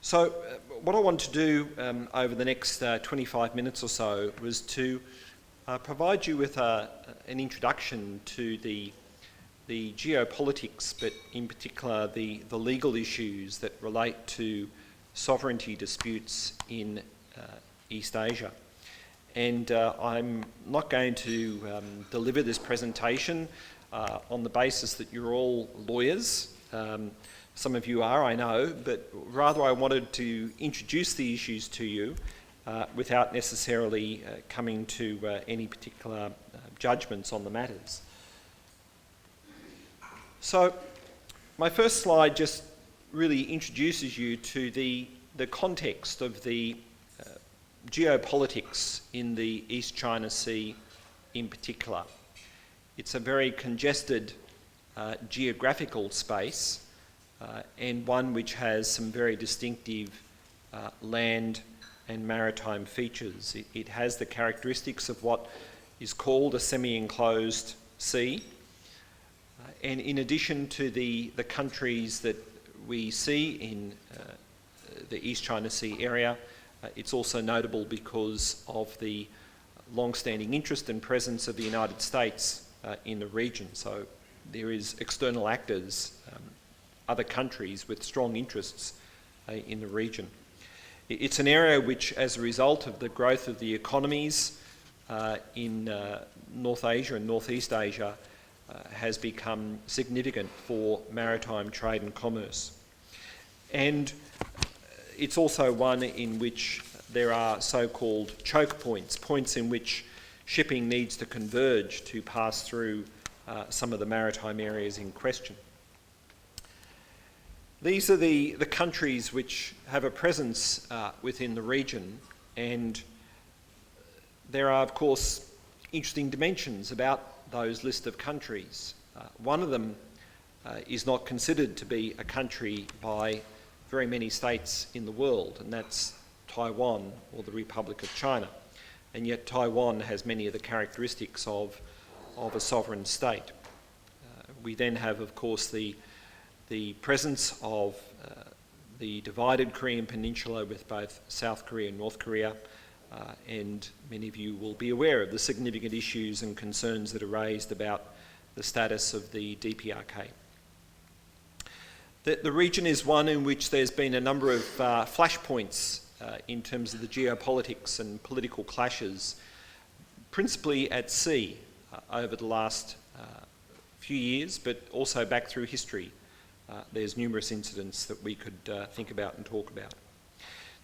What I want to do over the next 25 minutes or so was to provide you with an introduction to the geopolitics, but in particular the legal issues that relate to sovereignty disputes in East Asia. And I'm not going to deliver this presentation on the basis that you're all lawyers. Some of you are, I know, but rather I wanted to introduce the issues to you without necessarily coming to any particular judgments on the matters. So my first slide just really introduces you to the context of the geopolitics in the East China Sea in particular. It's a very congested geographical space and one which has some very distinctive land and maritime features. It has the characteristics of what is called a semi-enclosed sea. And in addition to the countries that we see in the East China Sea area, it's also notable because of the long-standing interest and presence of the United States in the region. So there is external actors, other countries with strong interests in the region. It's an area which, as a result of the growth of the economies in North Asia and Northeast Asia, has become significant for maritime trade and commerce. And it's also one in which there are so-called choke points, points in which shipping needs to converge to pass through some of the maritime areas in question. These are the countries which have a presence within the region, and there are, of course, interesting dimensions about those list of countries. One of them is not considered to be a country by very many states in the world, and that's Taiwan, or the Republic of China. And yet Taiwan has many of the characteristics of a sovereign state. We then have, of course, the presence of the divided Korean peninsula with both South Korea and North Korea, and many of you will be aware of the significant issues and concerns that are raised about the status of the DPRK. The region is one in which there's been a number of flashpoints in terms of the geopolitics and political clashes, principally at sea over the last few years, but also back through history. There's numerous incidents that we could think about and talk about.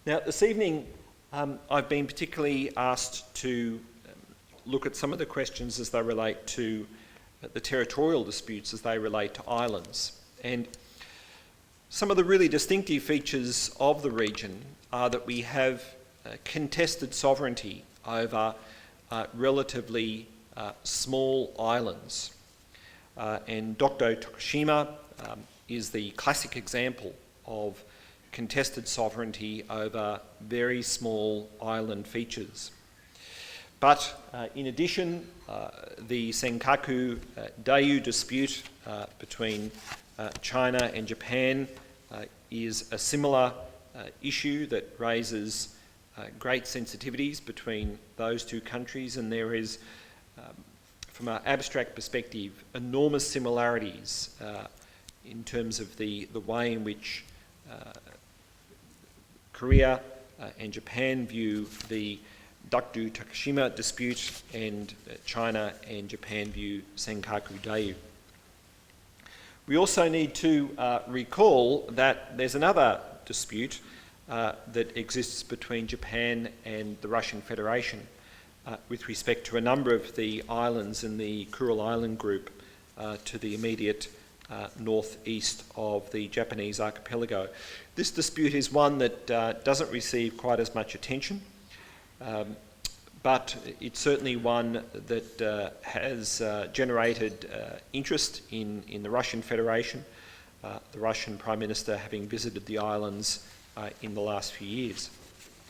Now, this evening, I've been particularly asked to look at some of the questions as they relate to the territorial disputes as they relate to islands. And some of the really distinctive features of the region are that we have contested sovereignty over relatively small islands. And Dokdo Tokushima is the classic example of contested sovereignty over very small island features. But in addition, the Senkaku Dayu dispute between China and Japan is a similar issue that raises great sensitivities between those two countries, and there is, from an abstract perspective, enormous similarities in terms of the way in which Korea and Japan view the Dokdo Tokushima dispute, and China and Japan view Senkaku Dayu. We also need to recall that there's another dispute that exists between Japan and the Russian Federation with respect to a number of the islands in the Kuril Island group to the immediate northeast of the Japanese archipelago. This dispute is one that doesn't receive quite as much attention, but it's certainly one that has generated interest in the Russian Federation, the Russian Prime Minister having visited the islands in the last few years.